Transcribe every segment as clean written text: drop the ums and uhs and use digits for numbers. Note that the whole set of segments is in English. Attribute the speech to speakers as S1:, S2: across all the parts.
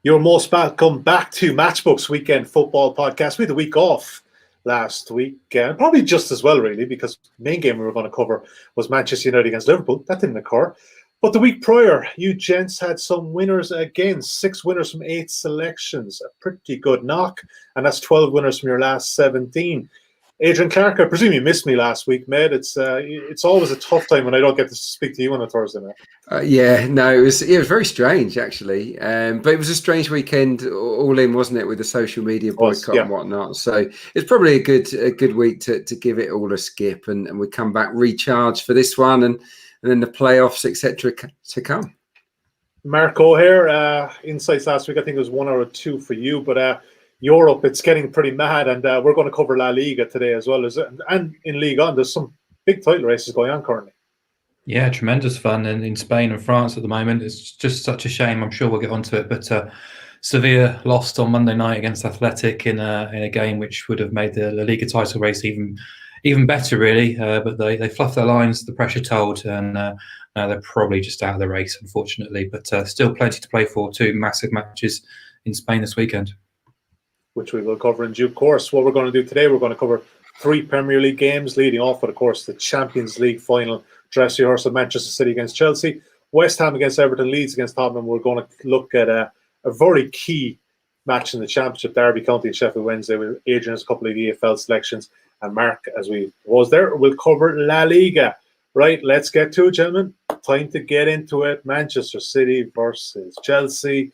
S1: You're most welcome back to Matchbook's Weekend Football Podcast. We had a week off last week, probably just as well, really, because the main game we were going to cover was Manchester United against Liverpool. That didn't occur. But the week prior, you gents had some winners again. 6 winners from 8 selections. A pretty good knock. And that's 12 winners from your last 17. Adrian Clarke, I presume you missed me last week, mate. It's always a tough time when I don't get to speak to you on a Thursday night.
S2: It was very strange, actually. But it was a strange weekend all in, wasn't it, with the social media boycott and whatnot. So it's probably a good week to give it all a skip, and we come back recharged for this one, and then the playoffs, etc. to come.
S1: Mark O'Haire, insights last week, I think it was 1 or 2 for you, but Europe, it's getting pretty mad, and we're going to cover La Liga today as well, and in Liga, and there's some big title races going on currently.
S3: Yeah, tremendous fun in Spain and France at the moment. It's just such a shame. I'm sure we'll get onto it, but Sevilla lost on Monday night against Athletic in a game which would have made the La Liga title race even better, really. But they fluffed their lines, the pressure told, and now they're probably just out of the race, unfortunately. But still plenty to play for. 2 massive matches in Spain this weekend,
S1: which we will cover in due course. What we're going to do today, we're going to cover 3 Premier League games, leading off with, of course, the Champions League final dress rehearsal, Manchester City against Chelsea, West Ham against Everton, Leeds against Tottenham. We're going to look at a very key match in the Championship, Derby County and Sheffield Wednesday, with Adrian has a couple of EFL selections, and Mark, as we was there, will cover La Liga. Right, let's get to it, gentlemen. Time to get into it. Manchester City versus Chelsea.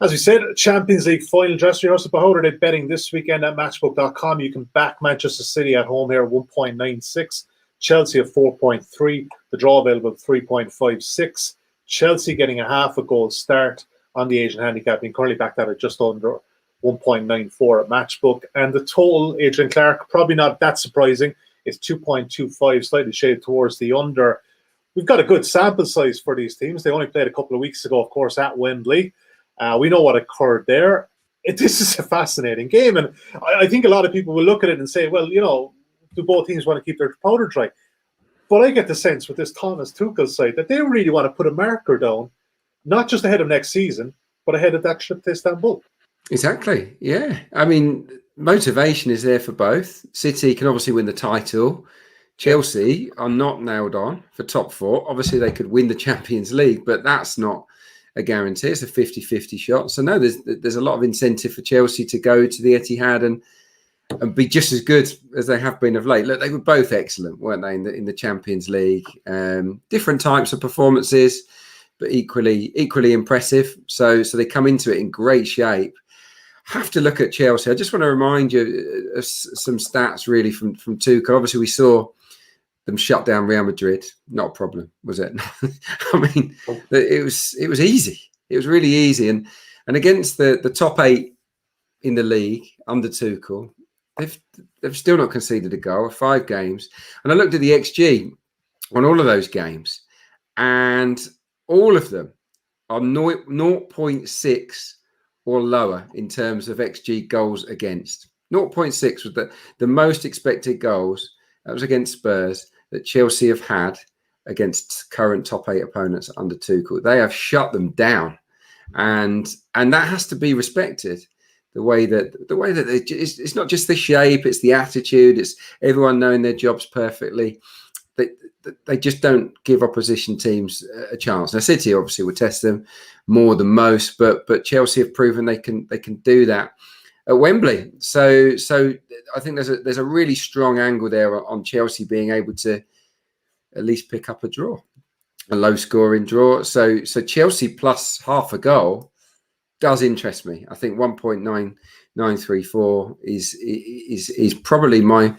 S1: As we said, Champions League final dress rehearsal. But how are they betting this weekend at matchbook.com? You can back Manchester City at home here, 1.96. Chelsea at 4.3. The draw available at 3.56. Chelsea getting a half a goal start on the Asian handicap, being currently backed out at just under 1.94 at Matchbook. And the total, Adrian Clarke, probably not that surprising, is 2.25, slightly shaded towards the under. We've got a good sample size for these teams. They only played a couple of weeks ago, of course, at Wembley. We know what occurred there. This is a fascinating game, and I think a lot of people will look at it and say, well, do both teams want to keep their powder dry? But I get the sense with this Thomas Tuchel side that they really want to put a marker down, not just ahead of next season, but ahead of that trip to Istanbul.
S2: Exactly, yeah. I mean, motivation is there for both. City can obviously win the title. Chelsea are not nailed on for top 4. Obviously, they could win the Champions League, but that's not a guarantee. It's a 50-50 shot. So no, there's a lot of incentive for Chelsea to go to the Etihad and be just as good as they have been of late. Look, they were both excellent, weren't they, in the Champions League? Different types of performances, but equally impressive. So they come into it in great shape. Have to look at Chelsea. I just want to remind you of some stats really from Tuchel. Obviously, we saw them shut down Real Madrid. Not a problem, was it? I mean, it was easy. It was really easy. And against the top 8 in the league under Tuchel, they've still not conceded a goal, 5 games. And I looked at the XG on all of those games, and all of them are 0.6 or lower in terms of XG goals against. 0.6 was the most expected goals. That was against Spurs that Chelsea have had against current top 8 opponents under Tuchel. They have shut them down, and that has to be respected. The way that it's not just the shape, it's the attitude, it's everyone knowing their jobs perfectly. They just don't give opposition teams a chance. Now, City obviously will test them more than most, but Chelsea have proven they can do that at Wembley. So I think there's a really strong angle there on Chelsea being able to at least pick up a draw, a low scoring draw. So Chelsea plus half a goal does interest me. I think 1.9934 is probably my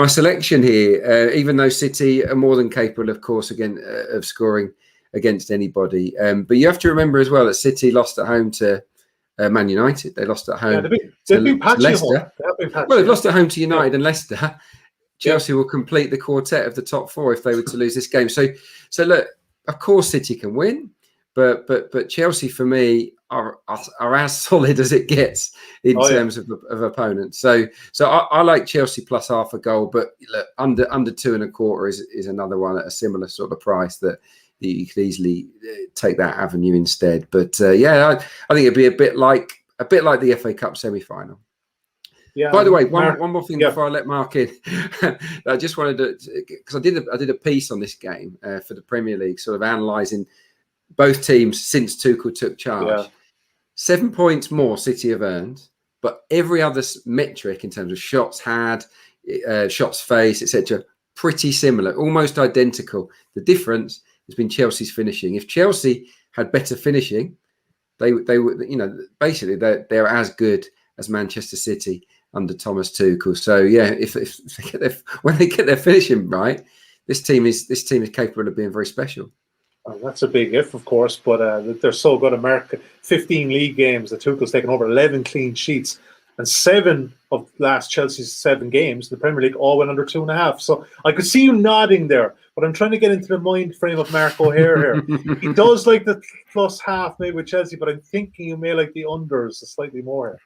S2: selection here. Even though City are more than capable, of course, again of scoring against anybody. But you have to remember as well that City lost at home to Man United. They lost at home.
S1: They've been patchy
S2: Leicester. Well, they've lost at home to United and Leicester. Chelsea will complete the quartet of the top 4 if they were to lose this game. So look, of course City can win, but Chelsea for me are as solid as it gets in terms of opponents. So I like Chelsea plus half a goal, but look, under 2.25 is another one at a similar sort of price that you could easily take that avenue instead. But I think it'd be a bit like the FA Cup semi-final.
S1: Yeah.
S2: By the way, one more thing before I let Mark in. I just wanted to, because I did a piece on this game for the Premier League, sort of analysing both teams since Tuchel took charge.
S1: Yeah.
S2: 7 points more City have earned, but every other metric in terms of shots had, shots faced, etc., pretty similar, almost identical. The difference has been Chelsea's finishing. If Chelsea had better finishing, they would, basically they're as good as Manchester City under Thomas Tuchel. So if when they get their finishing right, this team is capable of being very special.
S1: Oh, that's a big if, of course, but they're so good. America, 15 league games. The Tuchel's taken over 11 clean sheets, and 7 of last Chelsea's 7 games in the Premier League all went under 2.5. So I could see you nodding there, but I'm trying to get into the mind frame of Mark O'Haire here. He does like the +half maybe with Chelsea, but I'm thinking you may like the unders slightly more.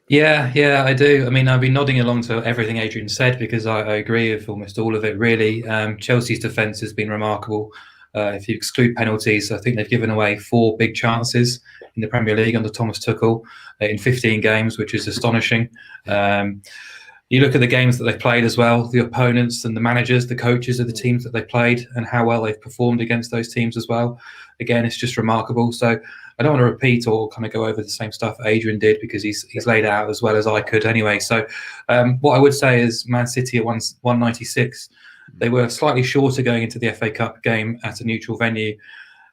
S3: Yeah, I do. I mean, I've been nodding along to everything Adrian said because I agree with almost all of it, really. Chelsea's defence has been remarkable. If you exclude penalties, I think they've given away 4 big chances in the Premier League under Thomas Tuchel in 15 games, which is astonishing. You look at the games that they've played as well, the opponents and the managers, the coaches of the teams that they've played and how well they've performed against those teams as well. Again, it's just remarkable. So I don't want to repeat or kind of go over the same stuff Adrian did because he's laid out as well as I could anyway. So what I would say is Man City at 196. They were slightly shorter going into the FA Cup game at a neutral venue.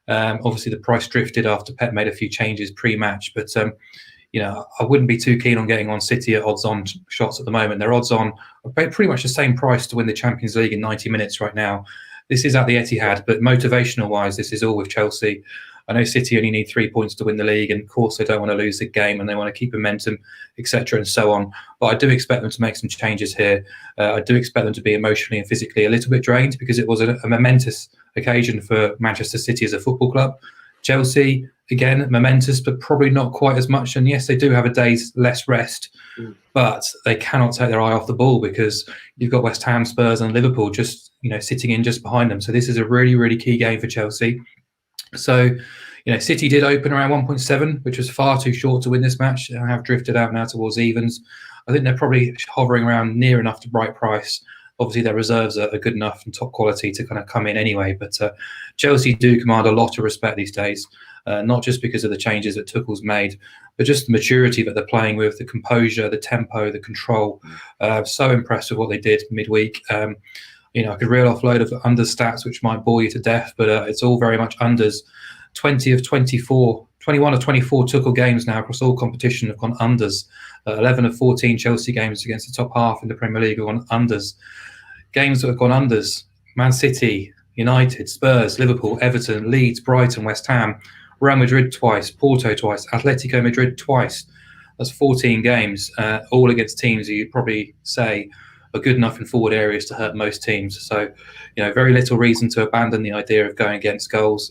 S3: Obviously, the price drifted after Pep made a few changes pre-match, but I wouldn't be too keen on getting on City at odds-on shots at the moment. They're odds-on pretty much the same price to win the Champions League in 90 minutes right now. This is at the Etihad, but motivational-wise, this is all with Chelsea. I know City only need 3 points to win the league, and of course they don't want to lose the game and they want to keep momentum, etc. and so on. But I do expect them to make some changes here. I do expect them to be emotionally and physically a little bit drained because it was a momentous occasion for Manchester City as a football club. Chelsea, again, momentous, but probably not quite as much. And yes, they do have a day's less rest, but they cannot take their eye off the ball because you've got West Ham, Spurs and Liverpool just sitting in just behind them. So this is a really, really key game for Chelsea. So, City did open around 1.7, which was far too short to win this match and have drifted out now towards evens. I think they're probably hovering around near enough to bright price. Obviously, their reserves are good enough and top quality to kind of come in anyway. But Chelsea do command a lot of respect these days, not just because of the changes that Tuchel's made, but just the maturity that they're playing with, the composure, the tempo, the control. So impressed with what they did midweek. I could reel off a load of under stats, which might bore you to death, but it's all very much unders. 21 of 24 Tuchel games now across all competition have gone unders. 11 of 14 Chelsea games against the top half in the Premier League have gone unders. Games that have gone unders: Man City, United, Spurs, Liverpool, Everton, Leeds, Brighton, West Ham, Real Madrid twice, Porto twice, Atletico Madrid twice. That's 14 games, all against teams who you'd probably say are good enough in forward areas to hurt most teams. So, very little reason to abandon the idea of going against goals.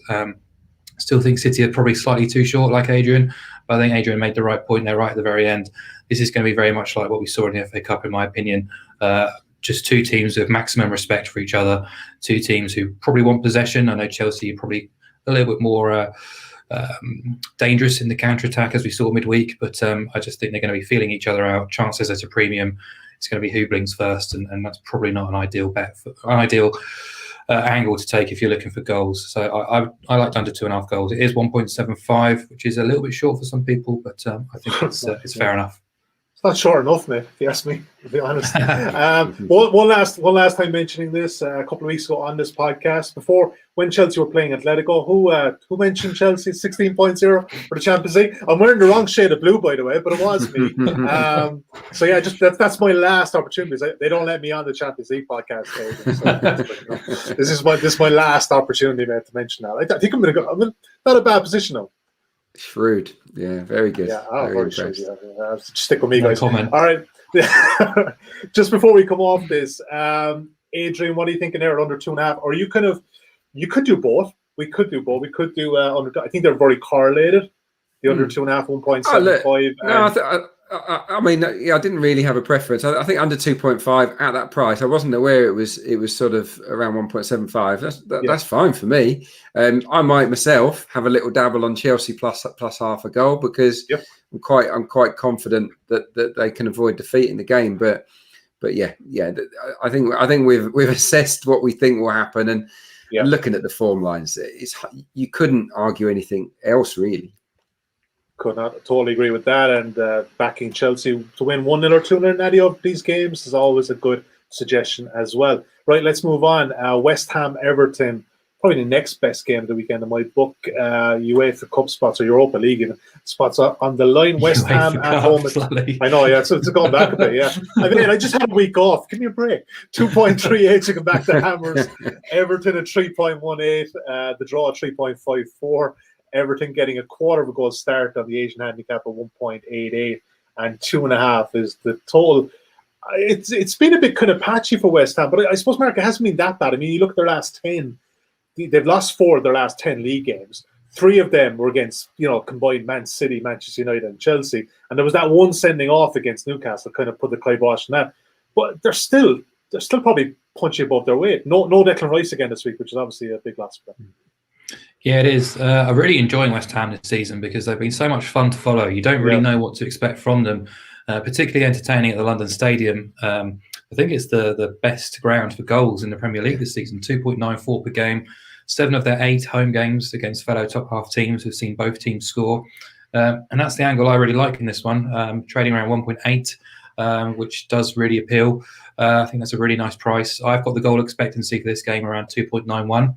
S3: Still think City are probably slightly too short, like Adrian, but I think Adrian made the right point there right at the very end. This is going to be very much like what we saw in the FA Cup, in my opinion. Just 2 teams with maximum respect for each other, 2 teams who probably want possession. I know Chelsea are probably a little bit more dangerous in the counter-attack as we saw midweek, but I just think they're going to be feeling each other out. Chances at a premium. It's going to be Hooblings first, and that's probably not an ideal bet, angle to take if you're looking for goals. So I liked under 2.5 goals. It is 1.75, which is a little bit short for some people, but I think it's fair enough.
S1: It's not short enough, mate, if you ask me, to be honest. One last time mentioning this, a couple of weeks ago on this podcast, when Chelsea were playing Atletico, who mentioned Chelsea 16.0 for the Champions League? I'm wearing the wrong shade of blue, by the way, but it was me. So yeah, just that's my last opportunity. They don't let me on the Champions League podcast. So, this is my last opportunity, mate, to mention that. I think I'm not a bad position though.
S2: Shrewd, yeah, very good.
S1: Yeah,
S2: very
S1: shrewd. Yeah. Stick with me, guys.
S3: Comment.
S1: All right. Just before we come off this, Adrian, what are you thinking there at under 2.5? Or you could do both. We could do both. We could do under. I think they're very correlated. The under 2.5, 1.75.
S2: I mean, yeah, I didn't really have a preference. I think under 2.5 at that price. I wasn't aware it was sort of around 1.75. That's fine for me. I might myself have a little dabble on Chelsea plus half a goal because I'm quite confident that they can avoid defeat in the game. But yeah, I think we've assessed what we think will happen, and looking at the form lines, you couldn't argue anything else really.
S1: Could not totally agree with that. And backing Chelsea to win 1-0 or 2-0 in any of these games is always a good suggestion as well. Right, let's move on. West Ham, Everton, probably the next best game of the weekend in my book. UEFA Cup spots or Europa League even spots on the line. West Ham at home. I know, yeah. So it's gone back a bit, yeah. I just had a week off. Give me a break. 2.38 to come back to Hammers. Everton at 3.18. The draw at 3.54. Everton getting a quarter of a goal start on the Asian handicap of 1.88, and 2.5 is the total. It's been a bit kind of patchy for West Ham, but I suppose, Mark, it hasn't been that bad. I mean, you look at their last 10, they've lost 4 of their last 10 league games. 3 of them were against, combined Man City, Manchester United, and Chelsea. And there was that one sending off against Newcastle, kind of put the kibosh on that. But they're still probably punching above their weight. No Declan Rice again this week, which is obviously a big loss for them.
S3: Yeah, it is. I'm really enjoying West Ham this season because they've been so much fun to follow. You don't really know what to expect from them, particularly entertaining at the London Stadium. I think it's the best ground for goals in the Premier League this season, 2.94 per game. 7 of their 8 home games against fellow top half teams have seen both teams score. And that's the angle I really like in this one, trading around 1.8, which does really appeal. I think that's a really nice price. I've got the goal expectancy for this game around 2.91.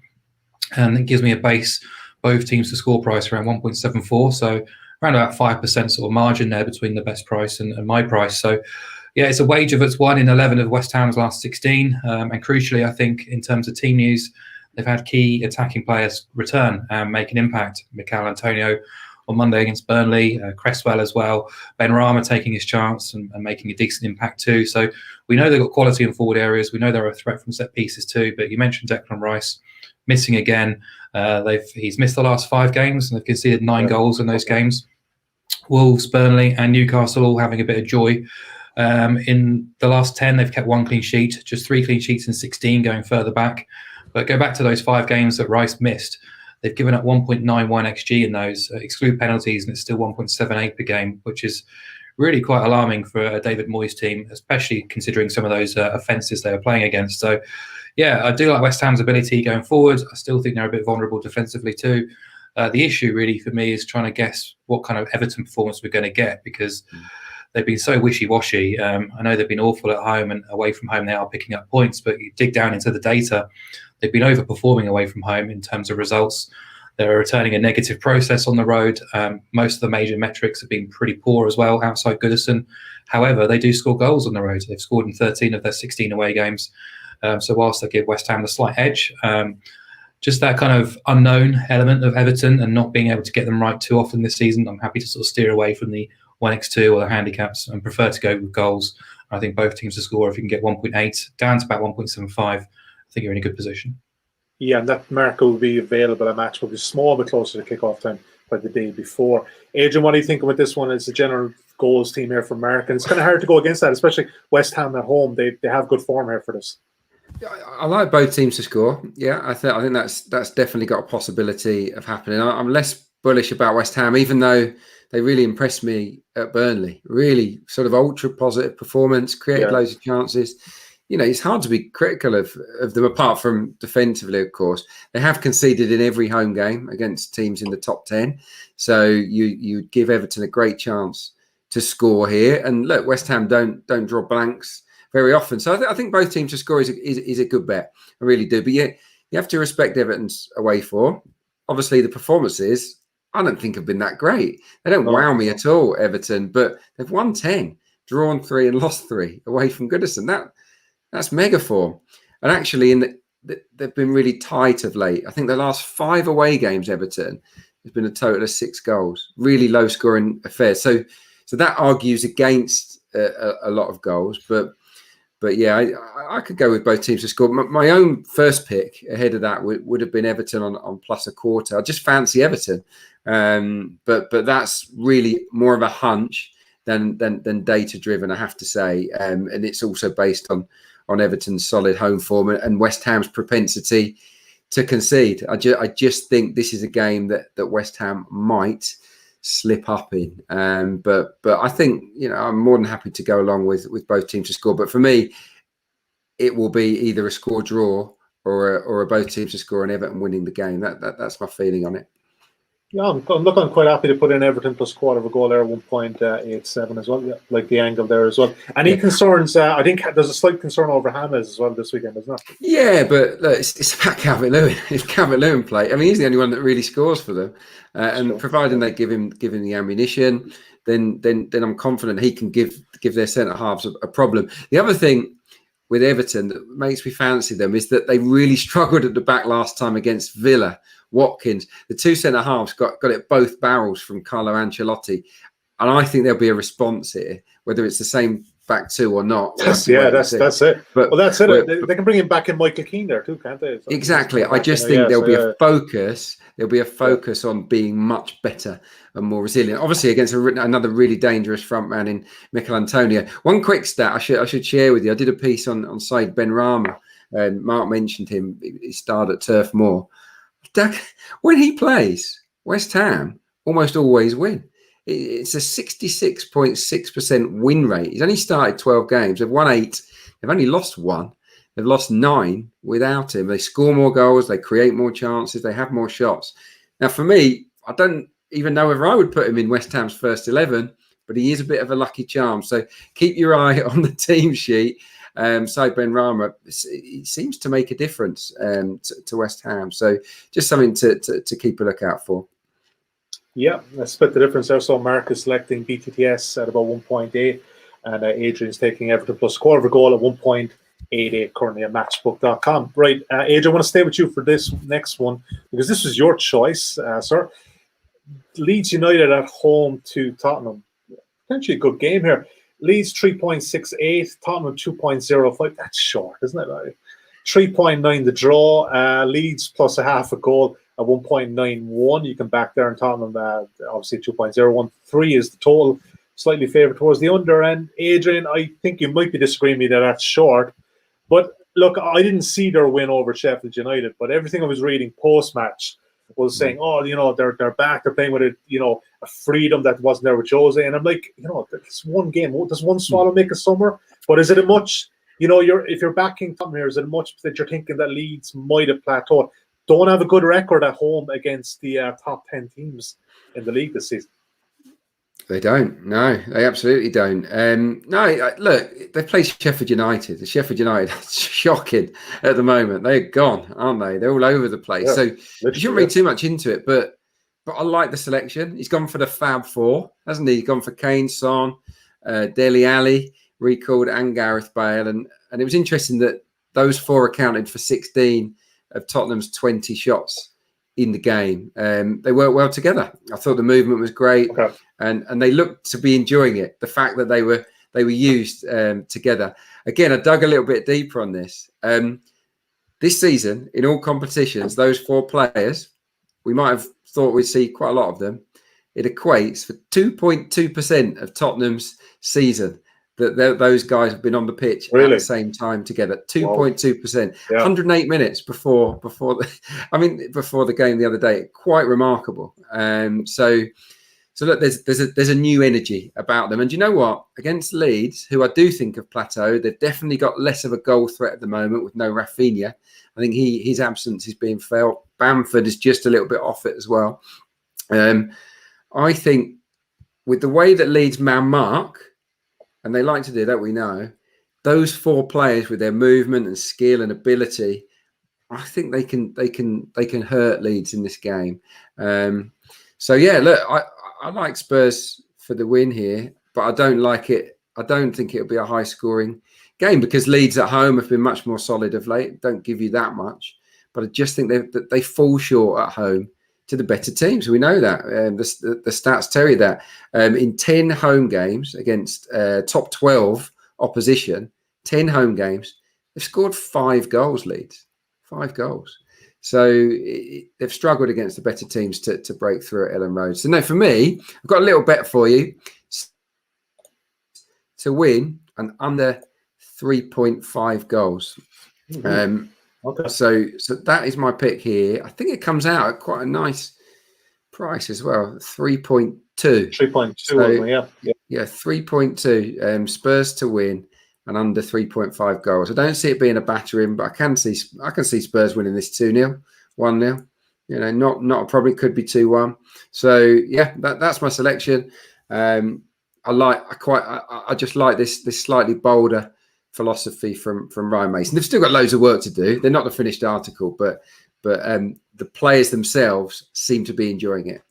S3: And it gives me a base, both teams to score price around 1.74. So around about 5% sort of margin there between the best price and my price. So yeah, it's a wager that's 1 in 11 of West Ham's last 16. And crucially, I think in terms of team news, they've had key attacking players return and make an impact. Mikel Antonio on Monday against Burnley, Cresswell as well. Ben Rama taking his chance and making a decent impact too. So we know they've got quality in forward areas. We know they're a threat from set pieces too. But you mentioned Declan Rice missing again. He's missed the last 5 games and they've conceded 9 goals in those games. Wolves, Burnley and Newcastle all having a bit of joy. In the last 10, they've kept 1 clean sheet, just 3 clean sheets in 16 going further back. But go back to those 5 games that Rice missed. They've given up 1.91 XG in those, exclude penalties, and it's still 1.78 per game, which is really quite alarming for a David Moyes team, especially considering some of those offences they were playing against. So, yeah, I do like West Ham's ability going forward. I still think they're a bit vulnerable defensively too. The issue really for me is trying to guess what kind of Everton performance we're going to get because they've been so wishy-washy. I know they've been awful at home and away from home they are picking up points, but you dig down into the data, they've been overperforming away from home in terms of results. They're returning a negative process on the road. Most of the major metrics have been pretty poor as well outside Goodison. However, they do score goals on the road. They've scored in 13 of their 16 away games. So whilst I give West Ham the slight edge, just that kind of unknown element of Everton and not being able to get them right too often this season, I'm happy to sort of steer away from the 1x2 or the handicaps and prefer to go with goals. I think both teams to score, if you can get 1.8 down to about 1.75, I think you're in a good position.
S1: Yeah, and that marker will be available. A match will be small but closer to kick-off time by the day before. Adrian, what are you thinking with this one? It's a general goals team here for Mark, and it's kind of hard to go against that, especially West Ham at home. They have good form here for this.
S2: I like both teams to score. Yeah, I think that's definitely got a possibility of happening. I'm less bullish about West Ham, even though they really impressed me at Burnley. Really sort of ultra positive performance, created loads of chances. You know, it's hard to be critical of them apart from defensively, of course. They have conceded in every home game against teams in the top 10. So you give Everton a great chance to score here. And look, West Ham don't draw blanks very often. So I think both teams to score is a good bet. I really do. But yeah, you have to respect Everton's away form. Obviously, the performances, I don't think have been that great. They don't wow me at all, Everton, but they've won 10, drawn 3 and lost 3 away from Goodison. That's mega form. And actually, they've been really tight of late. I think the last 5 away games, Everton, there's been a total of 6 goals. Really low scoring affairs. So that argues against a lot of goals. But yeah, I could go with both teams to score. My own first pick ahead of that would have been Everton on plus a quarter. I just fancy Everton. But that's really more of a hunch than data driven, I have to say. And it's also based on Everton's solid home form and West Ham's propensity to concede. I just think this is a game that West Ham might slip up in. But I think, I'm more than happy to go along with both teams to score. But for me, it will be either a score draw or a both teams to score and Everton winning the game. That's my feeling on it.
S1: Yeah, I'm quite happy to put in Everton plus quarter of a goal there, 1.87 as well. Yeah, like the angle there as well. Any concerns? I think there's a slight concern over James as well this weekend, isn't there?
S2: Yeah, but look, it's about Calvert-Lewin. If Calvert-Lewin play, I mean, he's the only one that really scores for them. And providing they give him the ammunition, then I'm confident he can give their centre halves a problem. The other thing with Everton that makes me fancy them is that they really struggled at the back last time against Villa. Watkins, the two centre halves got it both barrels from Carlo Ancelotti, and I think there'll be a response here, whether it's the same back two or not.
S1: That's it. But that's it. They can bring him back in Michael Keane there too, can't they?
S2: Exactly. I just think there'll be a focus. There'll be a focus on being much better and more resilient. Obviously, against another really dangerous front man in Mikel Antonio. One quick stat I should share with you. I did a piece on Said Benrahma, and Mark mentioned him. He starred at Turf Moor. When he plays, West Ham almost always win. It's a 66.6% win rate. He's only started 12 games. They've won 8. They've only lost 1. They've lost 9 without him. They score more goals. They create more chances. They have more shots. Now, for me, I don't even know whether I would put him in West Ham's first 11, but he is a bit of a lucky charm. So keep your eye on the team sheet. Said Benrahma, it seems to make a difference to West Ham. So just something to keep a lookout for.
S1: Yeah, let's split the difference there. So Mark is selecting BTTS at about 1.8, and Adrian's taking Everton plus quarter of a goal at 1.88 currently at matchbook.com. Right, Adrian, I want to stay with you for this next one because this was your choice, sir. Leeds United at home to Tottenham. Potentially a good game here. Leeds 3.68, Tottenham 2.05. That's short, isn't it? Like 3.9 the draw. Leeds plus a half a goal at 1.91. You can back there, and Tottenham obviously 2.01. 3 is the total. Slightly favoured towards the under end. Adrian, I think you might be disagreeing with me that that's short. But look, I didn't see their win over Sheffield United, but everything I was reading post-match was saying, they're back, they're playing with a freedom that wasn't there with Jose. And I'm like, it's one game. Does one swallow make a summer? But is it a much, if you're backing Tottenham here, is it much that you're thinking that Leeds might have plateaued? Don't have a good record at home against the top 10 teams in the league this season.
S2: They don't. No, they absolutely don't. Look, they play Sheffield United. The Sheffield United are shocking at the moment. They're gone, aren't they? They're all over the place. Yeah, so you shouldn't read too much into it. But I like the selection. He's gone for the Fab Four, hasn't he? He's gone for Kane, Son, Dele Alli, recalled, and Gareth Bale. And it was interesting that those 4 accounted for 16 of Tottenham's 20 shots in the game. They worked well together. I thought the movement was great. Okay. And they looked to be enjoying it. The fact that they were used together. Again, I dug a little bit deeper on this. This season, in all competitions, those 4 players, we might have thought we'd see quite a lot of them. It equates for 2.2% of Tottenham's season that those guys have been on the pitch at the same time together. 2.2%. 108 minutes before the game the other day. Quite remarkable. So look, there's a new energy about them. And you know what? Against Leeds, who I do think have plateaued, they've definitely got less of a goal threat at the moment with no Rafinha. I think his absence is being felt. Bamford is just a little bit off it as well. I think with the way that Leeds man mark, and they like to do that, we know, those 4 players with their movement and skill and ability, I think they can hurt Leeds in this game. So yeah, look, I like Spurs for the win here, but I don't like it. I don't think it'll be a high-scoring game because Leeds at home have been much more solid of late. Don't give you that much, but I just think they fall short at home to the better teams. We know that. The stats tell you that. In 10 home games against top 12 opposition, 10 home games, they've scored 5 goals, Leeds. 5 goals. So they've struggled against the better teams to break through at Ellen Road. So no, for me, I've got a little bet for you. to win and under 3.5 goals.
S1: Okay.
S2: So that is my pick here. I think it comes out at quite a nice price as well, 3.2.
S1: 3.2,
S2: yeah, 3.2. Spurs to win and under 3.5 goals. I don't see it being a battering, but I can see Spurs winning this 2-0, 1-0. You know, not a problem. It could be 2-1. So yeah, that's my selection. I just like this slightly bolder philosophy from Ryan Mason. They've still got loads of work to do. They're not the finished article, but the players themselves seem to be enjoying it.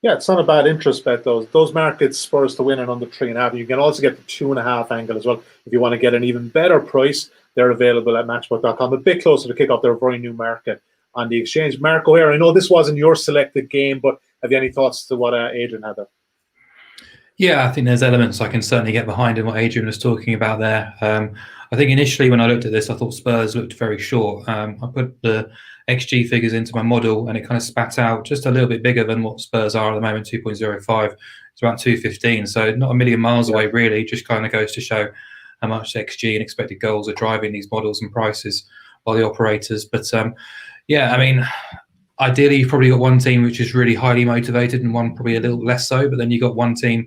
S1: Yeah, it's not a bad interest bet, though. Those markets, Spurs to win and under 3.5. You can also get the 2.5 angle as well. If you want to get an even better price, they're available at matchbook.com. A bit closer to kickoff. They're a very new market on the exchange. Mark O'Haire, I know this wasn't your selected game, but have you any thoughts to what Adrian had there?
S3: Yeah, I think there's elements I can certainly get behind in what Adrian was talking about there. I think initially when I looked at this, I thought Spurs looked very short. I put the XG figures into my model and it kind of spat out just a little bit bigger than what Spurs are at the moment, 2.05. It's about 2.15. So not a million miles away, really. Just kind of goes to show how much XG and expected goals are driving these models and prices by the operators. But yeah, I mean, ideally, you've probably got one team which is really highly motivated and one probably a little less so. But then you've got one team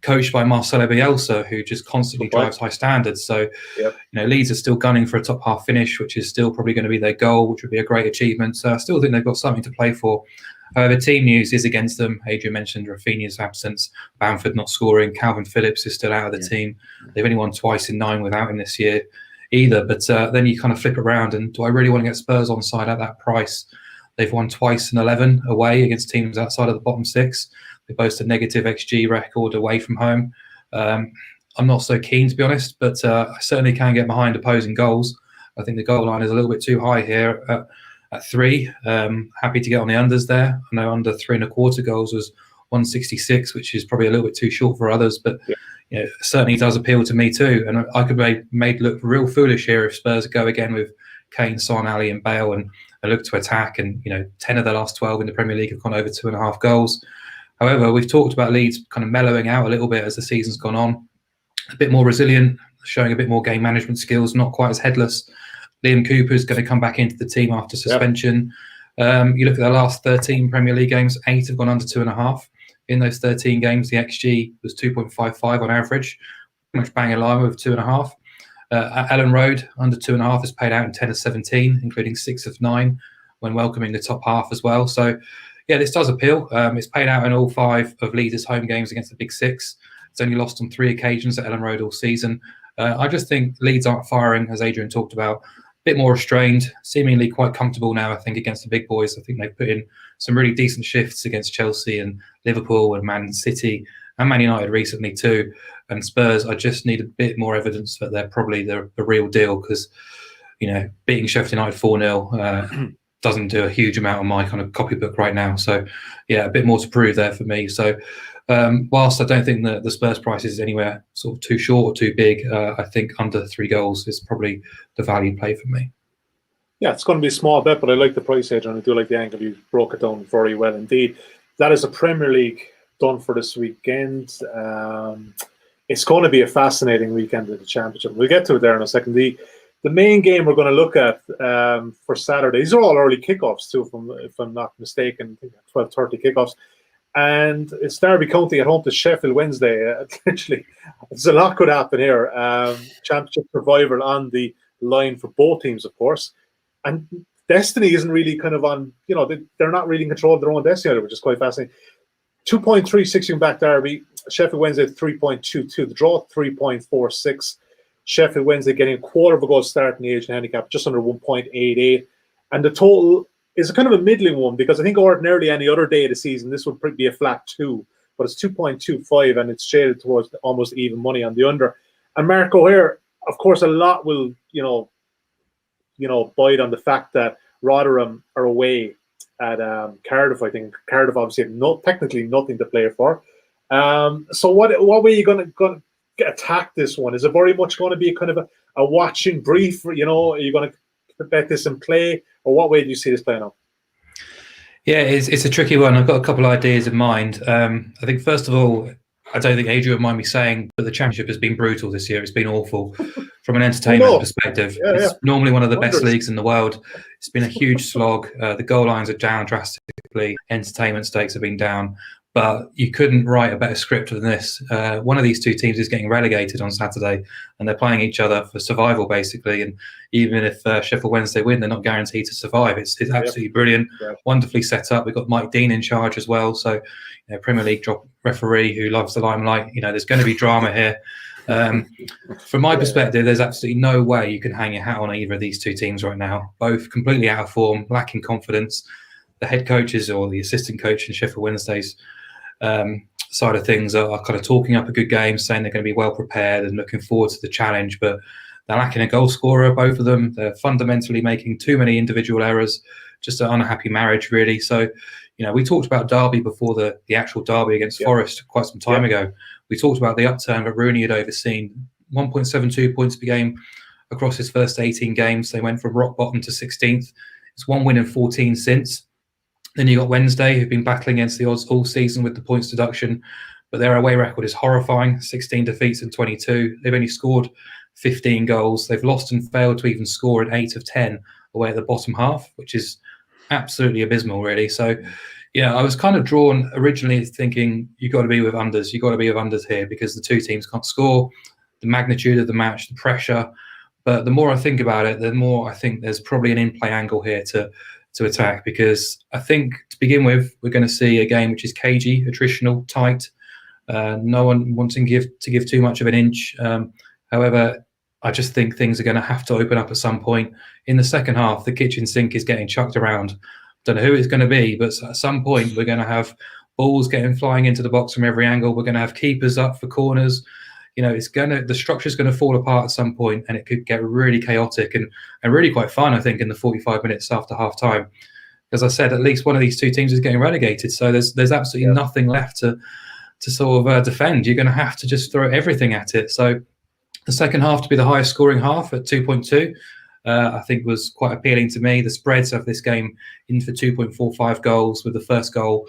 S3: coached by Marcelo Bielsa who just constantly drives high standards. So, you know, Leeds are still gunning for a top half finish, which is still probably going to be their goal, which would be a great achievement. So I still think they've got something to play for. However, team news is against them. Adrian mentioned Rafinha's absence, Bamford not scoring, Calvin Phillips is still out of the team. They've only won twice in 9 without him this year either. But then you kind of flip it around and do I really want to get Spurs on side at that price? They've won twice in 11 away against teams outside of the bottom 6. They boast a negative XG record away from home. I'm not so keen, to be honest, but I certainly can get behind opposing goals. I think the goal line is a little bit too high here at 3. Happy to get on the unders there. I know under 3.25 goals was 166, which is probably a little bit too short for others, but you know, certainly does appeal to me too. And I could be made look real foolish here if Spurs go again with Kane, Son, Ali and Bale and look to attack, and you know 10 of the last 12 in the Premier League have gone over 2.5 goals. However, we've talked about Leeds kind of mellowing out a little bit as the season's gone on, a bit more resilient, showing a bit more game management skills, not quite as headless. Liam Cooper's going to come back into the team after suspension. You look at the last 13 Premier League games, 8 have gone under 2.5. In those 13 games, the XG was 2.55 on average, pretty much bang in line with 2.5. At Ellen Road, under 2.5 is paid out in 10 of 17, including 6 of 9 when welcoming the top half as well. So, yeah, this does appeal. It's paid out in all 5 of Leeds' home games against the Big 6. It's only lost on 3 occasions at Ellen Road all season. I just think Leeds aren't firing, as Adrian talked about, a bit more restrained, seemingly quite comfortable now, I think, against the big boys. I think they've put in some really decent shifts against Chelsea and Liverpool and Man City and Man United recently too. And Spurs, I just need a bit more evidence that they're probably the real deal, because, you know, beating Sheffield United 4-0 doesn't do a huge amount on my kind of copybook right now. So, yeah, a bit more to prove there for me. So, whilst I don't think that the Spurs price is anywhere sort of too short or too big, I think under 3 goals is probably the value play for me.
S1: Yeah, it's going to be a small bet, but I like the price, Adrian. I do like the angle. You broke it down very well indeed. That is a Premier League done for this weekend. It's going to be a fascinating weekend of the Championship. We'll get to it there in a second. The main game we're going to look at for Saturday, these are all early kickoffs too, if I'm not mistaken, 12:30 kickoffs. And it's Derby County at home to Sheffield Wednesday. Literally, there's a lot could happen here. Championship survival on the line for both teams, of course. And destiny isn't really kind of on, you know, they're not really in control of their own destiny, which is quite fascinating. 2.36 you back Derby. Sheffield Wednesday 3.22. The draw 3.46. Sheffield Wednesday getting a quarter of a goal start in the age handicap, just under 1.88. And the total is a kind of a middling one, because I think ordinarily any other day of the season, this would be a flat 2. But it's 2.25 and it's shaded towards almost even money on the under. And Mark O'Haire, of course, a lot will, you know, bite on the fact that Rotherham are away at Cardiff. I think Cardiff obviously have technically nothing to play for. So what way are you going to attack this one? Is it very much going to be kind of a watching brief? You know, are you going to bet this in play, or what way do you see this playing out?
S3: Yeah, it's a tricky one. I've got a couple of ideas in mind. I think first of all, I don't think Adrian would mind me saying, but the Championship has been brutal this year. It's been awful from an entertainment perspective. It's normally one of the best leagues in the world. It's been a huge slog. The goal lines are down drastically. Entertainment stakes have been down. But you couldn't write a better script than this. One of these two teams is getting relegated on Saturday, and they're playing each other for survival, basically. And even if Sheffield Wednesday win, they're not guaranteed to survive. It's absolutely brilliant, wonderfully set up. We've got Mike Dean in charge as well. So, Premier League referee who loves the limelight. There's going to be drama here. From my perspective, there's absolutely no way you can hang your hat on either of these two teams right now. Both completely out of form, lacking confidence. The head coaches or the assistant coach in Sheffield Wednesday's side of things are kind of talking up a good game, saying they're going to be well prepared and looking forward to the challenge, but they're lacking a goal scorer, both of them. They're fundamentally making too many individual errors, just an unhappy marriage, really. So, we talked about Derby before the actual Derby against Forest quite some time ago. We talked about the upturn that Rooney had overseen, 1.72 points per game across his first 18 games. They went from rock bottom to 16th. It's 1 win and 14 since. Then you got Wednesday, who've been battling against the odds all season with the points deduction, but their away record is horrifying, 16 defeats and 22. They've only scored 15 goals. They've lost and failed to even score in 8 of 10 away at the bottom half, which is absolutely abysmal, really. So, I was kind of drawn originally thinking you've got to be with unders. You've got to be with unders here because the two teams can't score, the magnitude of the match, the pressure. But the more I think about it, the more I think there's probably an in-play angle here to attack, because I think to begin with, we're going to see a game which is cagey, attritional, tight. No one wanting to give too much of an inch. However, I just think things are going to have to open up at some point. In the second half, the kitchen sink is getting chucked around. Don't know who it's going to be, but at some point, we're going to have balls flying into the box from every angle. We're going to have keepers up for corners. The structure's going to fall apart at some point, and it could get really chaotic and really quite fun, I think, in the 45 minutes after half time. As I said, at least one of these two teams is getting relegated, so there's absolutely nothing left to sort of defend. You're going to have to just throw everything at it. So the second half to be the highest scoring half at 2.2, I think was quite appealing to me. The spreads of this game in for 2.45 goals, with the first goal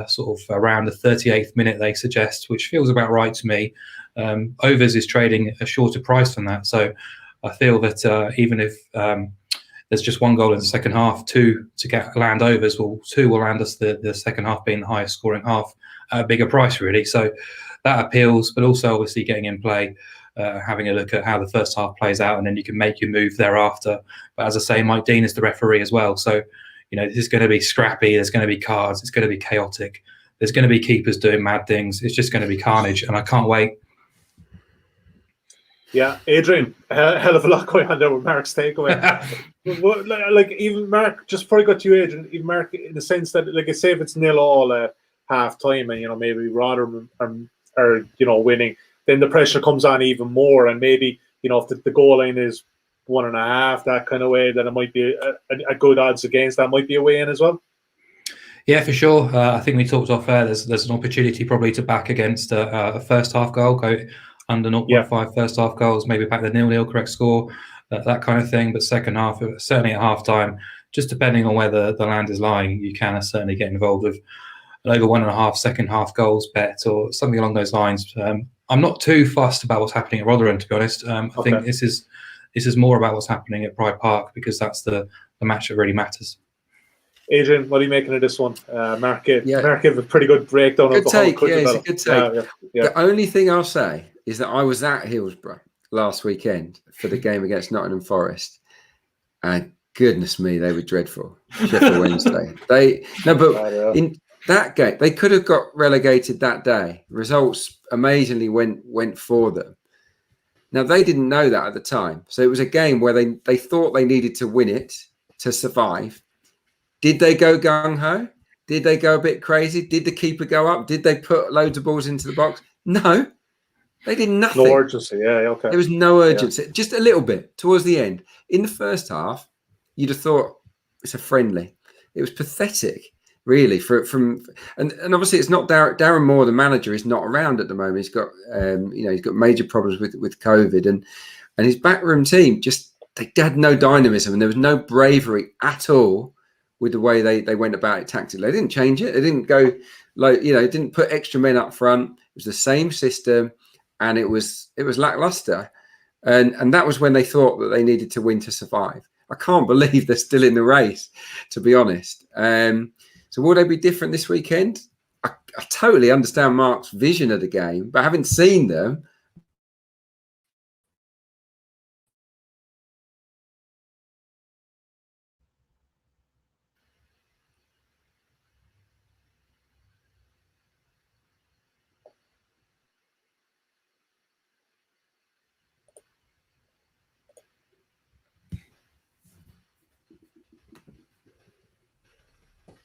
S3: sort of around the 38th minute, they suggest, which feels about right to me. Overs is trading a shorter price than that. So I feel that even if there's just one goal in the second half, two to land overs, two will land us the second half being the highest scoring half at a bigger price, really. So that appeals, but also obviously getting in play, having a look at how the first half plays out, and then you can make your move thereafter. But as I say, Mike Dean is the referee as well. So, this is going to be scrappy. There's going to be cards. It's going to be chaotic. There's going to be keepers doing mad things. It's just going to be carnage, and I can't wait.
S1: Yeah, Adrian, hell of a lot going on there with Mark's takeaway. Like, even Mark, just before I got to you, Adrian, even Mark, in the sense that, like, say if it's 0-all at half time, and maybe Rotherham are winning, then the pressure comes on even more, and maybe if the goal line is 1.5, that kind of way, then it might be a good odds against that might be a way in as well.
S3: Yeah, for sure. I think we talked off air. There's an opportunity probably to back against a first half goal, go under 0.5 first half goals, maybe back the 0-0 correct score, that kind of thing. But second half, certainly at half time, just depending on where the land is lying, you can certainly get involved with an over 1.5 second half goals bet or something along those lines. I'm not too fussed about what's happening at Rotherham, to be honest. I think this is more about what's happening at Pride Park, because that's the match that really matters.
S1: Adrian, what are you making of this one? Mark gave a pretty good breakdown of the whole quick development.
S2: It's a good take. The only thing I'll say is that I was at Hillsborough last weekend for the game against Nottingham Forest, and goodness me, they were dreadful. Sheffield Wednesday. In that game, they could have got relegated that day. Results amazingly went for them. Now, they didn't know that at the time. So it was a game where they thought they needed to win it to survive. Did they go gung-ho? Did they go a bit crazy? Did the keeper go up? Did they put loads of balls into the box? No. They did nothing.
S1: No urgency, okay.
S2: There was no urgency, just a little bit towards the end. In the first half, you'd have thought it's a friendly. It was pathetic, really. And obviously it's not Darren Moore, the manager, is not around at the moment. He's got he's got major problems with COVID, and his backroom team they had no dynamism, and there was no bravery at all with the way they went about it tactically. They didn't change it. They didn't go like, it didn't put extra men up front. It was the same system, and it was lackluster. And that was when they thought that they needed to win to survive. I can't believe they're still in the race, to be honest. So will they be different this weekend? I totally understand Mark's vision of the game, but having seen them,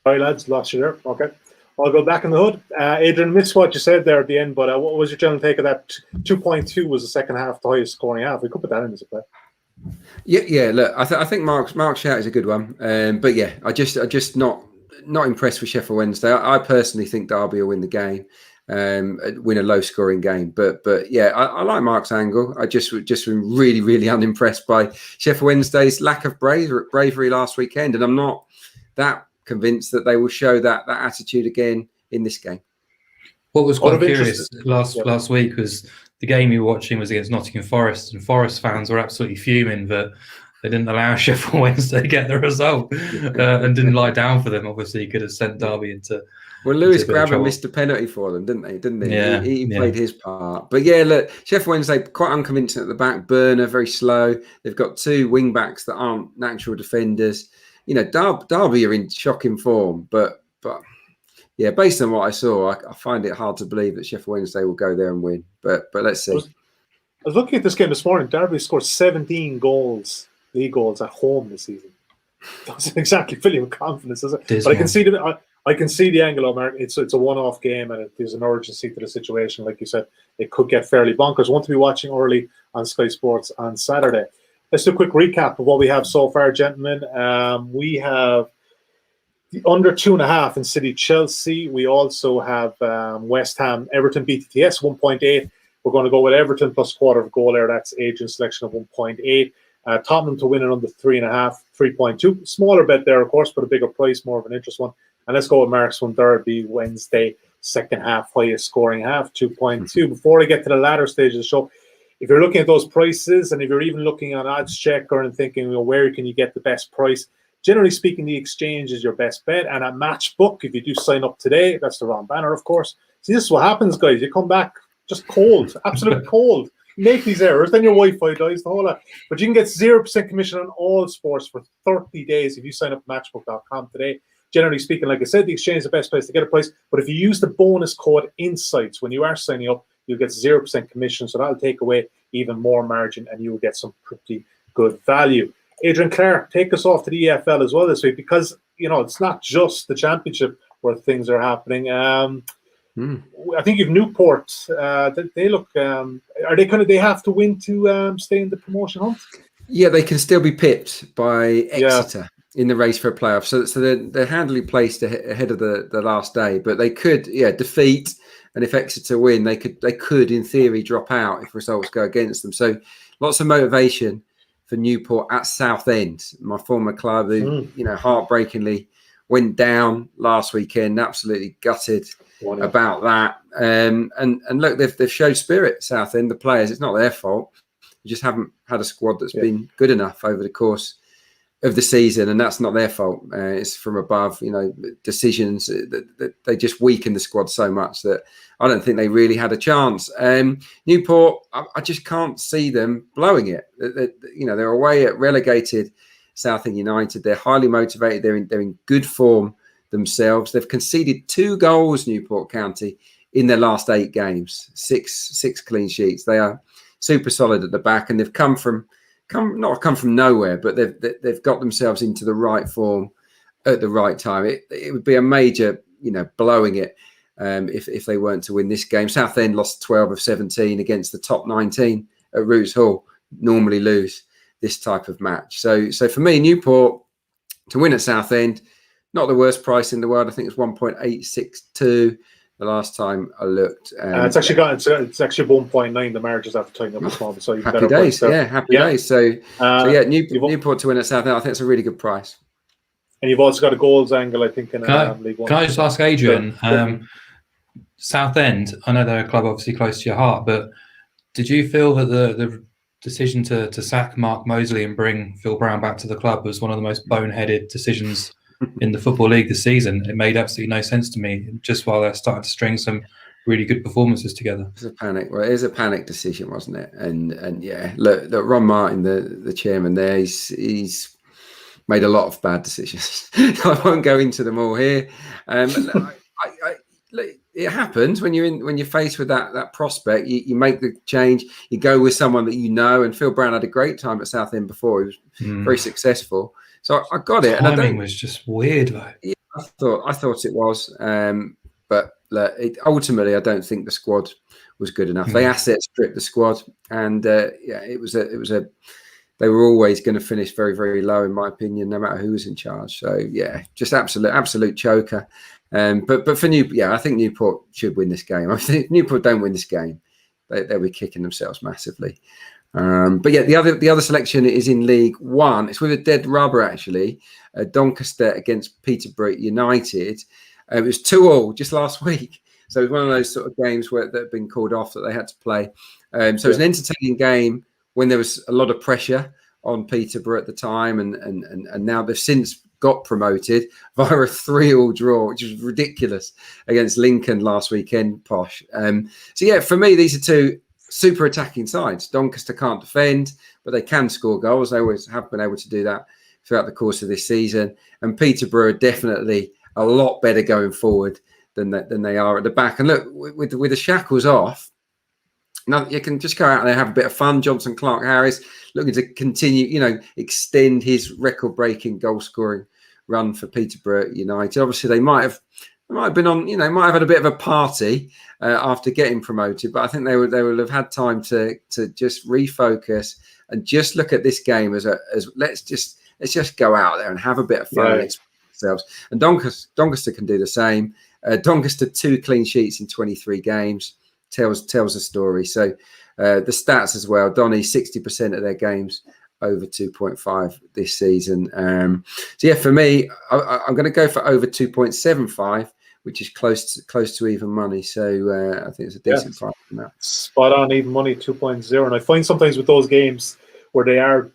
S1: Sorry, lads, lost you there. Okay. I'll go back in the hood. Adrian, missed what you said there at the end, but what was your general take of that? 2.2 was the second half, the highest scoring half. We could put that in as a play.
S2: Yeah. Look, I think Mark's shout is a good one, but yeah, I just not impressed with Sheffield Wednesday. I personally think Derby will win the game, win a low scoring game. But yeah, I like Mark's angle. I just been really unimpressed by Sheffield Wednesday's lack of bravery last weekend, and I'm not that convinced that they will show that attitude again in this game.
S3: What was quite curious last week was the game you were watching was against Nottingham Forest, and Forest fans were absolutely fuming that they didn't allow Sheffield Wednesday to get the result and didn't lie down for them. Obviously, he could have sent Derby into.
S2: Well, Lewis Grabban missed a penalty for them, didn't he?
S3: Yeah,
S2: he played his part. But yeah, look, Sheffield Wednesday quite unconvincing at the back. Burner very slow. They've got two wing backs that aren't natural defenders. Derby are in shocking form, but yeah, based on what I saw, I find it hard to believe that Sheffield Wednesday will go there and win. But let's see.
S1: I was looking at this game this morning. Derby scored 17 goals, league goals at home this season. Doesn't exactly fill you with confidence, is it? But I can see the angle of Mark. It's a one-off game, and there's an urgency to the situation. Like you said, it could get fairly bonkers. One to be watching early on Sky Sports on Saturday. Let's do a quick recap of what we have so far, gentlemen. We have the under 2.5 in City Chelsea. We also have West Ham, Everton, BTTS 1.8. We're going to go with Everton plus quarter of goal there. That's agent selection of 1.8. Tottenham to win it under 3.5, 3.2. Smaller bet there, of course, but a bigger price, more of an interest one. And let's go with Mark's one, Derby Wednesday, second half, highest scoring half, 2.2. Before I get to the latter stage of the show, if you're looking at those prices, and if you're even looking on Odds Checker and thinking, where can you get the best price? Generally speaking, the exchange is your best bet. And at Matchbook, if you do sign up today, that's the wrong banner, of course. See, this is what happens, guys. You come back just cold, absolutely cold. You make these errors, then your Wi-Fi dies, the whole lot. But you can get 0% commission on all sports for 30 days if you sign up at matchbook.com today. Generally speaking, like I said, the exchange is the best place to get a price. But if you use the bonus code INSIGHTS when you are signing up, you'll get 0% commission. So that'll take away even more margin, and you will get some pretty good value. Adrian Clarke, take us off to the EFL as well this week, because it's not just the Championship where things are happening. I think you've Newport. They look. Are they they have to win to stay in the promotion hunt?
S2: Yeah, they can still be pipped by Exeter in the race for a playoff. So they're handily placed ahead of the last day, but they could defeat. And if Exeter win, they could in theory drop out if results go against them. So lots of motivation for Newport at Southend, my former club, who heartbreakingly went down last weekend. Absolutely gutted about that. And look, they've showed spirit. Southend, the players, it's not their fault. They just haven't had a squad that's been good enough over the course of the season, and that's not their fault. It's from above, decisions that they just weaken the squad so much that I don't think they really had a chance. Newport, I just can't see them blowing it. They're away at relegated Southend United. They're highly motivated. They're in good form themselves. They've conceded 2 goals, Newport County, in their last 8 games. Six clean sheets. They are super solid at the back, and they've come from nowhere, but they've got themselves into the right form at the right time. It would be a major, blowing it if they weren't to win this game. Southend lost 12 of 17 against the top 19 at Roots Hall. Normally lose this type of match. So for me, Newport to win at Southend, not the worst price in the world. I think it's 1.862. The last time I looked,
S1: it's actually 1.9. The margins after tying up a small, so you
S2: happy days. Happy days. So Newport to win at Southend, I think it's a really good price.
S1: And you've also got a goals angle, I think, in League One.
S3: Can I just ask Adrian, Southend, I know they're a club obviously close to your heart, but did you feel that the decision to sack Mark Moseley and bring Phil Brown back to the club was one of the most boneheaded decisions in the Football League this season? It made absolutely no sense to me, just while they're starting to string some really good performances together.
S2: It was a panic. Well, it was a panic decision, wasn't it? And yeah, look, Ron Martin, the chairman there, he's made a lot of bad decisions. I won't go into them all here. It happens when you're faced with that prospect. You make the change. You go with someone that you know. And Phil Brown had a great time at Southend before. He was very successful. So I got it.
S3: Timing, and I think was just weird, though.
S2: Yeah, I thought it was. But ultimately, I don't think the squad was good enough. They asset stripped the squad, and it was a. They were always going to finish very, very low, in my opinion, no matter who was in charge. So yeah, just absolute choker. But for I think Newport should win this game. I think if Newport don't win this game, they'll be kicking themselves massively. But yeah, the other selection is in League One. It's with a dead rubber actually. Doncaster against Peterborough United. It was 2-2 just last week. So it was one of those sort of games that have been called off that they had to play. So it was an entertaining game when there was a lot of pressure on Peterborough at the time, and now they've since got promoted via a 3-3 draw, which was ridiculous against Lincoln last weekend, Posh. So yeah, for me, these are two super attacking sides. Doncaster can't defend, but they can score goals. They always have been able to do that throughout the course of this season. And Peterborough are definitely a lot better going forward than they are at the back. And look, with the shackles off, now you can just go out there and have a bit of fun. Johnson Clark-Harris looking to continue, extend his record-breaking goal-scoring run for Peterborough United. Obviously, they might have been on, might have had a bit of a party after getting promoted, but I think they would have had time to just refocus and just look at this game as let's just go out there and have a bit of fun and express ourselves. And Doncaster can do the same. Doncaster 2 clean sheets in 23 games. Tells a story. So the stats as well. Donny 60% of their games over 2.5 this season. So yeah, for me, I'm going to go for over 2.75, which is close to even money. So I think it's a decent price on that.
S1: Spot on, even money 2.0. And I find sometimes with those games where they are,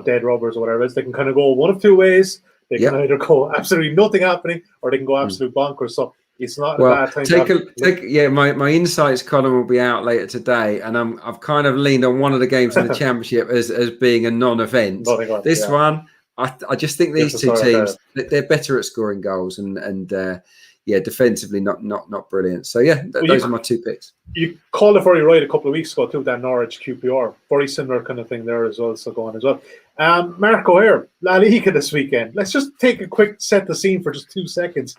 S1: dead rubbers or whatever it is, they can kind of go one of two ways. They can either go absolutely nothing happening, or they can go absolute bonkers. So it's not a bad time.
S2: My insights column will be out later today, and I've kind of leaned on one of the games in the championship as being a non-event. This one, I just think these two teams, they're better at scoring goals, and defensively not brilliant. So yeah, those are my 2 picks.
S1: You called it very right a couple of weeks ago too, that Norwich QPR, very similar kind of thing there as well. So going as well. Mark O'Haire, La Liga this weekend. Let's just take a quick set the scene for just 2 seconds.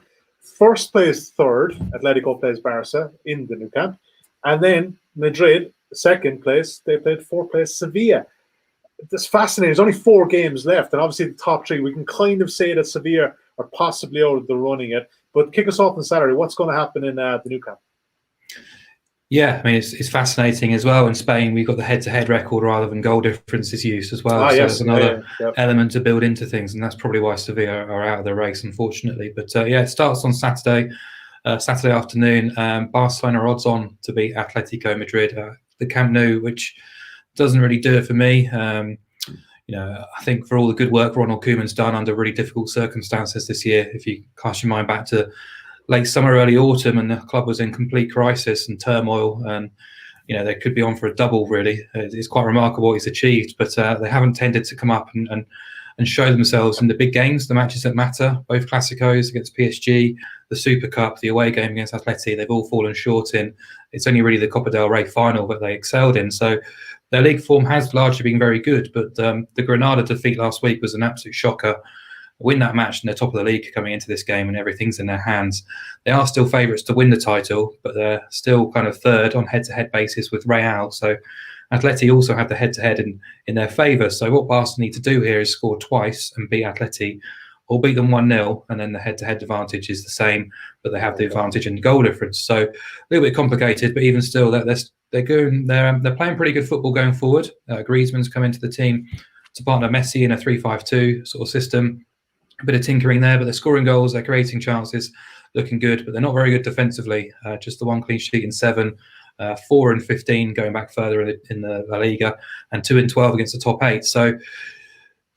S1: First place third, Atletico plays Barca in the Nou Camp. And then Madrid, second place, they played fourth place Sevilla. It's fascinating. There's only 4 games left. And obviously the top 3, we can kind of say that Sevilla are possibly out of the running it. But kick us off on Saturday. What's going to happen in the Nou Camp?
S3: Yeah, I mean, it's fascinating as well. In Spain, we've got the head-to-head record rather than goal differences used as well. There's another element to build into things, and that's probably why Sevilla are out of the race, unfortunately. But it starts on Saturday afternoon. Barcelona are odds on to beat Atletico Madrid at the Camp Nou, which doesn't really do it for me. I think for all the good work Ronald Koeman's done under really difficult circumstances this year, if you cast your mind back to late summer, early autumn, and the club was in complete crisis and turmoil, and they could be on for a double. Really, it's quite remarkable what he's achieved. But they haven't tended to come up and show themselves in the big games, the matches that matter. Both Clásicos against PSG, the Super Cup, the away game against Atleti, they've all fallen short in. It's only really the Copa del Rey final that they excelled in. So their league form has largely been very good. But the Granada defeat last week was an absolute shocker. Win that match and they're top of the league coming into this game, and everything's in their hands. They are still favourites to win the title, but they're still kind of third on head-to-head basis with Real. So Atleti also have the head-to-head in their favour. So what Barca need to do here is score twice and beat Atleti, or beat them 1-0, and then the head-to-head advantage is the same, but they have the advantage in goal difference. So a little bit complicated, but even still, they're playing pretty good football going forward. Griezmann's come into the team to partner Messi in a 3-5-2 sort of system. a bit of tinkering there, but they're scoring goals, they're creating chances, looking good, but they're not very good defensively. Just the one clean sheet in 7, 4 and 15 going back further in the La Liga, and 2 and 12 against the top 8. So,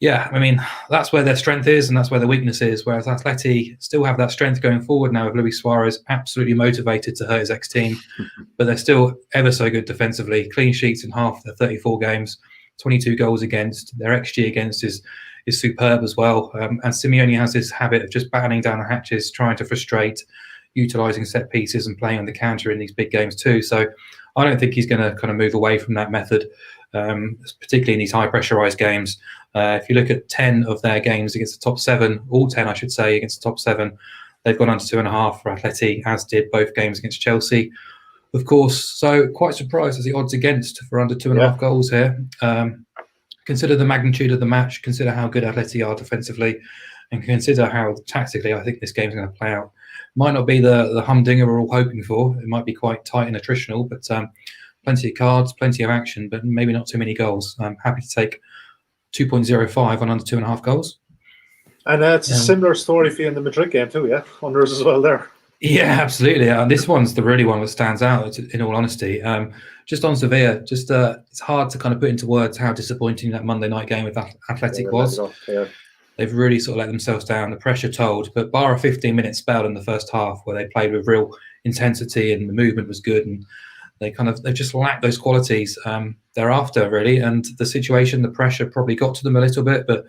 S3: yeah, I mean, that's where their strength is and that's where their weakness is, whereas Atleti still have that strength going forward now with Luis Suarez absolutely motivated to hurt his ex-team, but they're still ever so good defensively. Clean sheets in half their 34 games, 22 goals against. Their XG against is superb as well. And Simeone has this habit of just battening down the hatches, trying to frustrate, utilising set pieces and playing on the counter in these big games too. So I don't think he's going to kind of move away from that method, particularly in these high pressurised games. If you look at 10 of their games against the top 7, all 10 I should say, against the top 7, they've gone under 2.5 for Atleti, as did both games against Chelsea, of course. So quite surprised as the odds against for under 2.5 goals here. Consider the magnitude of the match, consider how good Atleti are defensively, and consider how tactically I think this game's going to play out. Might not be the humdinger we're all hoping for. It might be quite tight and attritional, but plenty of cards, plenty of action, but maybe not too many goals. I'm happy to take 2.05 on under 2.5 goals.
S1: And it's a similar story for you in the Madrid game too, yeah? Unders as well there.
S3: Yeah, absolutely. This one's the really one that stands out, in all honesty. Just on Sevilla, it's hard to kind of put into words how disappointing that Monday night game with Athletic was. They've really sort of let themselves down. The pressure told, but bar a 15-minute spell in the first half where they played with real intensity and the movement was good, and they just lacked those qualities thereafter, really. And the situation, the pressure probably got to them a little bit, but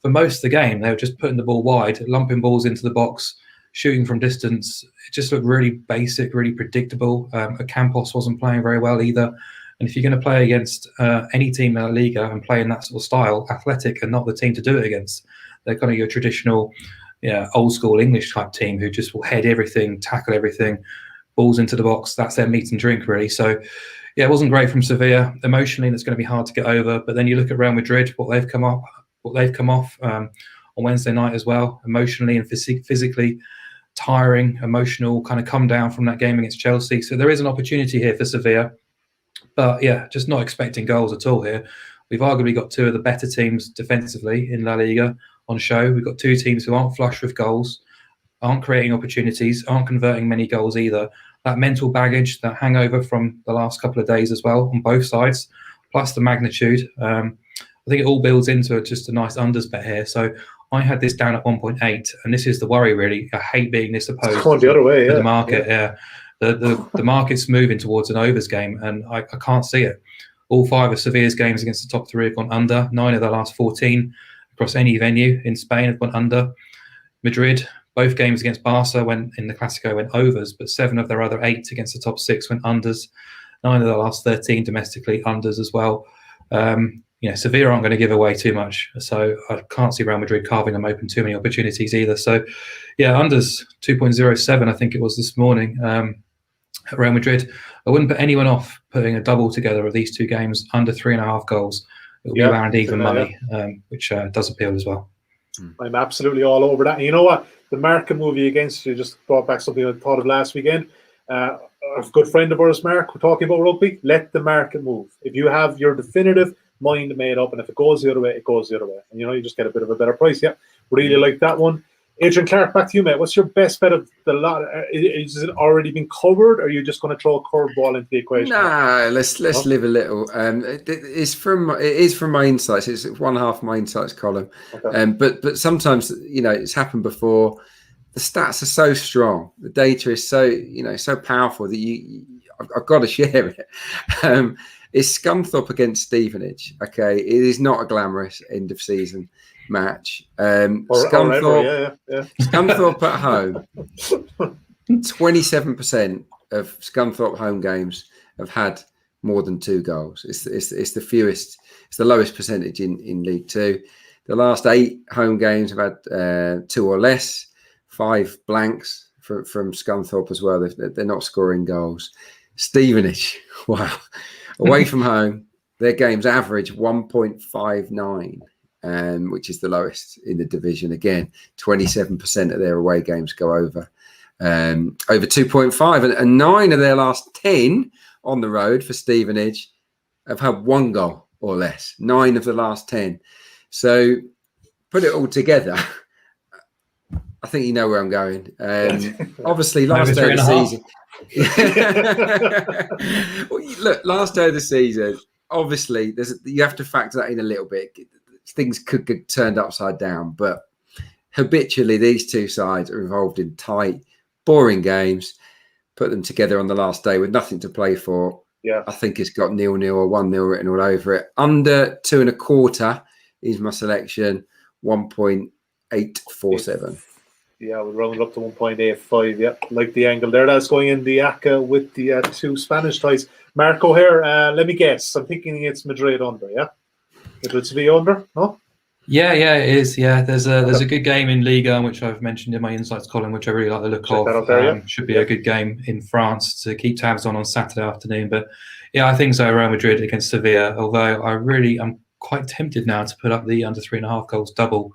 S3: for most of the game, they were just putting the ball wide, lumping balls into the box, shooting from distance. It just looked really basic, really predictable. Campos wasn't playing very well either. And if you're going to play against any team in La Liga and play in that sort of style, Athletic are not the team to do it against. They're kind of your traditional, old school English type team who just will head everything, tackle everything, balls into the box. That's their meat and drink, really. So, yeah, it wasn't great from Sevilla. Emotionally, that's going to be hard to get over. But then you look at Real Madrid, what they've come off on Wednesday night as well, emotionally and physically tiring, emotional, kind of come down from that game against Chelsea. So there is an opportunity here for Sevilla. But yeah, just not expecting goals at all here. We've arguably got 2 of the better teams defensively in La Liga on show. We've got 2 teams who aren't flush with goals, aren't creating opportunities, aren't converting many goals either. That mental baggage, that hangover from the last couple of days as well on both sides, plus the magnitude. I think it all builds into just a nice unders bet here. So I had this down at 1.8, and this is the worry, really. I hate being this opposed
S1: to the other way,
S3: the market. Yeah. The market's moving towards an overs game, and I can't see it. All 5 of Sevilla's games against the top 3 have gone under. 9 of the last 14 across any venue in Spain have gone under. Madrid, both games against Barca in the Clásico went overs, but 7 of their other 8 against the top 6 went unders. 9 of the last 13 domestically unders as well. Sevilla aren't going to give away too much, so I can't see Real Madrid carving them open too many opportunities either. So, yeah, unders 2.07, I think it was this morning at Real Madrid. I wouldn't put anyone off putting a double together of these 2 games under 3.5 goals. It'll be around even money, which does appeal as well.
S1: I'm absolutely all over that. And you know what? The market movie against you just brought back something I thought of last weekend. A good friend of ours, Mark, we're talking about rugby. Let the market move. If you have your definitive mind made up, and if it goes the other way, it goes the other way. And you just get a bit of a better price. Yeah, really like that one. Adrian Clarke, back to you, mate. What's your best bet of the lot? Is it already been covered, or are you just going to throw a curveball into the equation?
S2: No, let's live a little. It is from my insights. It's one half of my insights column. Okay. But sometimes it's happened before. The stats are so strong. The data is so powerful that I've got to share it. It's Scunthorpe against Stevenage. Okay, it is not a glamorous end of season match. Scunthorpe at home. 27% of Scunthorpe home games have had more than 2 goals. It's the fewest. It's the lowest percentage in League Two. The last 8 home games have had 2 or less. 5 blanks from Scunthorpe as well. They're not scoring goals. Stevenage, wow. Away from home, their games average 1.59, which is the lowest in the division. Again, 27% of their away games go over 2.5. And 9 of their last 10 on the road for Stevenage have had 1 goal or less. 9 of the last 10. So put it all together. I think you know where I'm going. Obviously, last
S3: Maybe
S2: day of the
S3: 3.5.
S2: season. Well, look, last day of the season. Obviously, you have to factor that in a little bit. Things could get turned upside down, but habitually, these two sides are involved in tight, boring games. Put them together on the last day with nothing to play for.
S1: Yeah,
S2: I think it's got 0-0 or 1-0 written all over it. Under 2.25 is my selection. 1.847.
S1: Yeah, we'll round it up to 1.85. Yeah, like the angle there. That's going in the ACA with the two Spanish ties. Mark O'Haire, let me guess. I'm thinking it's Madrid under, yeah? Madrid Sevilla under, no?
S3: Yeah, it is. Yeah, there's a good game in Liga, which I've mentioned in my insights column, which I really like the look
S1: Check
S3: of.
S1: that out there, yeah.
S3: Should be a good game in France to keep tabs on Saturday afternoon. But yeah, I think so. Real Madrid against Sevilla. Although I'm quite tempted now to put up the under 3.5 goals double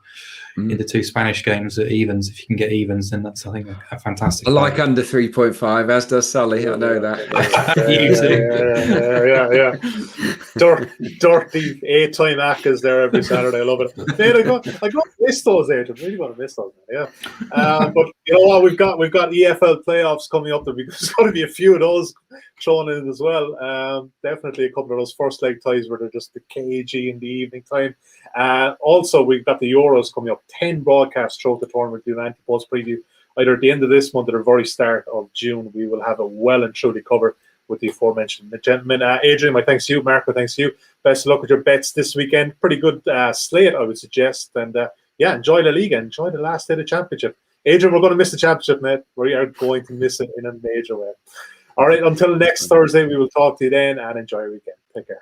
S3: in the two Spanish games at evens. If you can get evens, then that's, I think, a fantastic.
S2: I like under 3.5, as does Sully. I know that.
S1: Yeah. Dirty 8-time ACAs there every Saturday. I love it. Man, I got to miss those, Adrian. Really want to miss those, man. Yeah. But you know what? We've got EFL playoffs coming up. There's going to be a few of those thrown in as well. Definitely a couple of those first leg ties where they're just the KG in the evening time. Also, we've got the Euros coming up. 10 broadcasts throughout the tournament. Do an anti-post preview either at the end of this month or the very start of June. We will have it well and truly covered with the aforementioned gentlemen. Adrian, my thanks to you. Mark, my thanks to you. Best of luck with your bets this weekend. Pretty good slate, I would suggest. And enjoy the Liga. Enjoy the last day of the championship. Adrian, we're going to miss the championship, mate. We are going to miss it in a major way. All right, until next Thursday, we will talk to you then and enjoy your weekend. Take care.